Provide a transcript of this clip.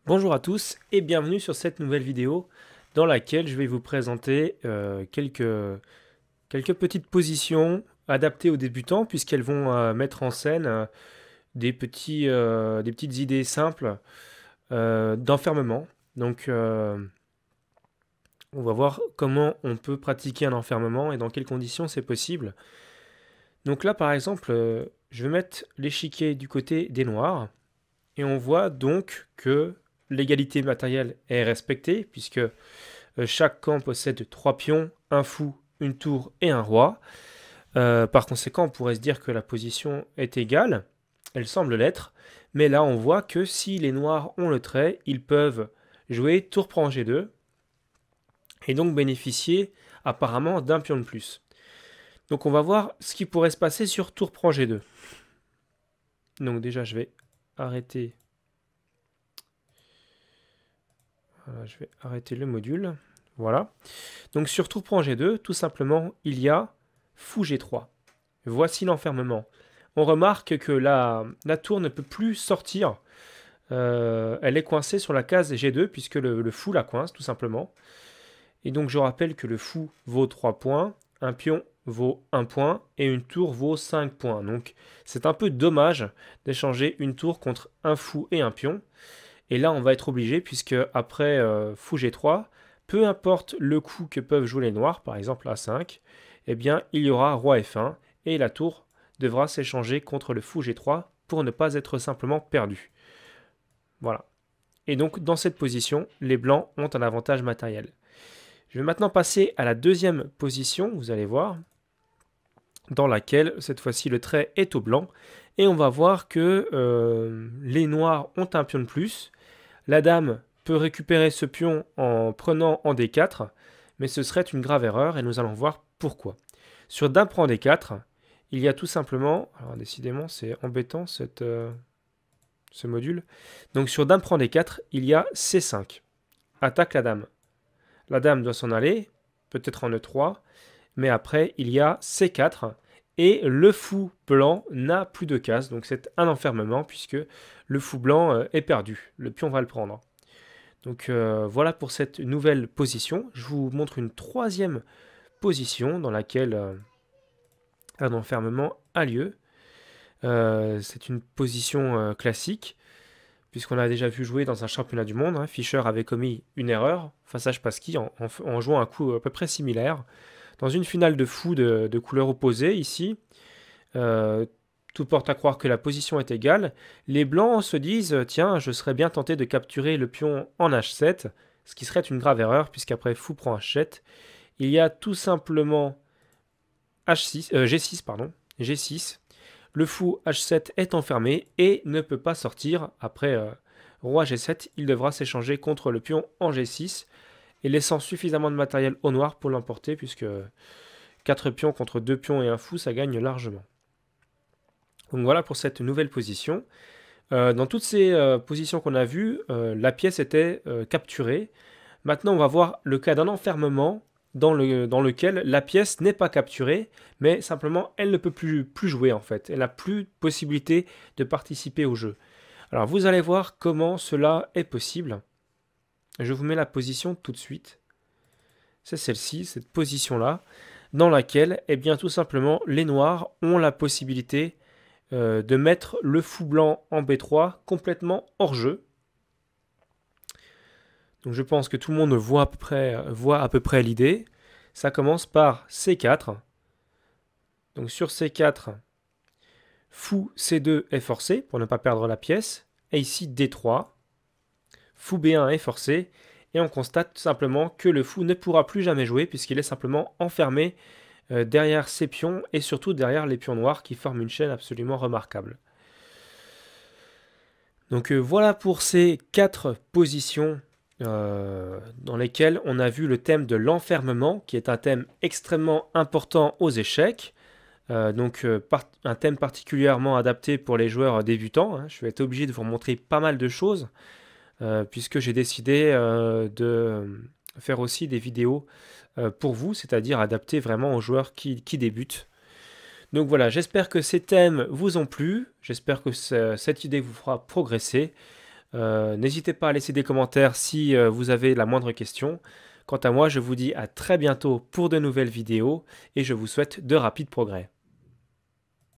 Bonjour à tous et bienvenue sur cette nouvelle vidéo dans laquelle je vais vous présenter quelques petites positions adaptées aux débutants puisqu'elles vont mettre en scène des petites idées simples d'enfermement. Donc on va voir comment on peut pratiquer un enfermement et dans quelles conditions c'est possible. Donc là par exemple, je vais mettre l'échiquier du côté des noirs. Et on voit donc que l'égalité matérielle est respectée, puisque chaque camp possède 3 pions, un fou, une tour et un roi. Par conséquent, on pourrait se dire que la position est égale, elle semble l'être, mais là on voit que si les noirs ont le trait, ils peuvent jouer tour prend G2, et donc bénéficier apparemment d'un pion de plus. Donc on va voir ce qui pourrait se passer sur tour prend G2. Donc déjà je vais arrêter. Voilà, je vais arrêter le module. Voilà. Donc sur tour prend G2, tout simplement, il y a fou G3. Voici l'enfermement. On remarque que la tour ne peut plus sortir. Elle est coincée sur la case G2 puisque le fou la coince, tout simplement. Et donc je rappelle que le fou vaut 3 points, un pion vaut 1 point et une tour vaut 5 points. Donc c'est un peu dommage d'échanger une tour contre un fou et un pion. Et là, on va être obligé, puisque après fou G3, peu importe le coup que peuvent jouer les noirs, par exemple A5, eh bien, il y aura roi F1, et la tour devra s'échanger contre le fou G3 pour ne pas être simplement perdu. Voilà. Et donc, dans cette position, les blancs ont un avantage matériel. Je vais maintenant passer à la deuxième position, vous allez voir, dans laquelle, cette fois-ci, le trait est au blanc, et on va voir que les noirs ont un pion de plus. La dame peut récupérer ce pion en prenant en D4, mais ce serait une grave erreur et nous allons voir pourquoi. Sur dame prend D4, il y a tout simplement, alors décidément c'est embêtant ce module, donc sur dame prend D4, il y a C5, attaque la dame. La dame doit s'en aller, peut-être en E3, mais après il y a C4, et le fou blanc n'a plus de case, donc c'est un enfermement puisque le fou blanc est perdu, le pion va le prendre. Donc voilà pour cette nouvelle position. Je vous montre une troisième position dans laquelle un enfermement a lieu. C'est une position classique, puisqu'on a déjà vu jouer dans un championnat du monde. Fischer avait commis une erreur face à Spassky en jouant un coup à peu près similaire. Dans une finale de fou de couleur opposée, ici, tout porte à croire que la position est égale. Les blancs se disent tiens, je serais bien tenté de capturer le pion en H7, ce qui serait une grave erreur, puisqu'après fou prend H7. Il y a tout simplement G6, pardon, G6. Le fou H7 est enfermé et ne peut pas sortir. Après roi G7, il devra s'échanger contre le pion en G6 et laissant suffisamment de matériel au noir pour l'emporter, puisque 4 pions contre 2 pions et un fou, ça gagne largement. Donc voilà pour cette nouvelle position. Dans toutes ces positions qu'on a vues, la pièce était capturée. Maintenant, on va voir le cas d'un enfermement dans lequel la pièce n'est pas capturée, mais simplement elle ne peut plus jouer en fait. Elle n'a plus de possibilité de participer au jeu. Alors vous allez voir comment cela est possible. Je vous mets la position tout de suite. C'est celle-ci, cette position-là, dans laquelle, eh bien, tout simplement, les noirs ont la possibilité de mettre le fou blanc en B3 complètement hors jeu. Donc je pense que tout le monde voit à peu près l'idée. Ça commence par C4. Donc sur C4, fou C2 est forcé pour ne pas perdre la pièce. Et ici D3, fou B1 est forcé. Et on constate simplement que le fou ne pourra plus jamais jouer puisqu'il est simplement enfermé derrière ses pions et surtout derrière les pions noirs qui forment une chaîne absolument remarquable. Donc voilà pour ces 4 positions dans lesquelles on a vu le thème de l'enfermement, qui est un thème extrêmement important aux échecs. Un thème particulièrement adapté pour les joueurs débutants. Je vais être obligé de vous montrer pas mal de choses, puisque j'ai décidé de faire aussi des vidéos pour vous, c'est-à-dire adapté vraiment aux joueurs qui débutent. Donc voilà, j'espère que ces thèmes vous ont plu, j'espère que cette idée vous fera progresser. N'hésitez pas à laisser des commentaires si vous avez la moindre question. Quant à moi, je vous dis à très bientôt pour de nouvelles vidéos et je vous souhaite de rapides progrès.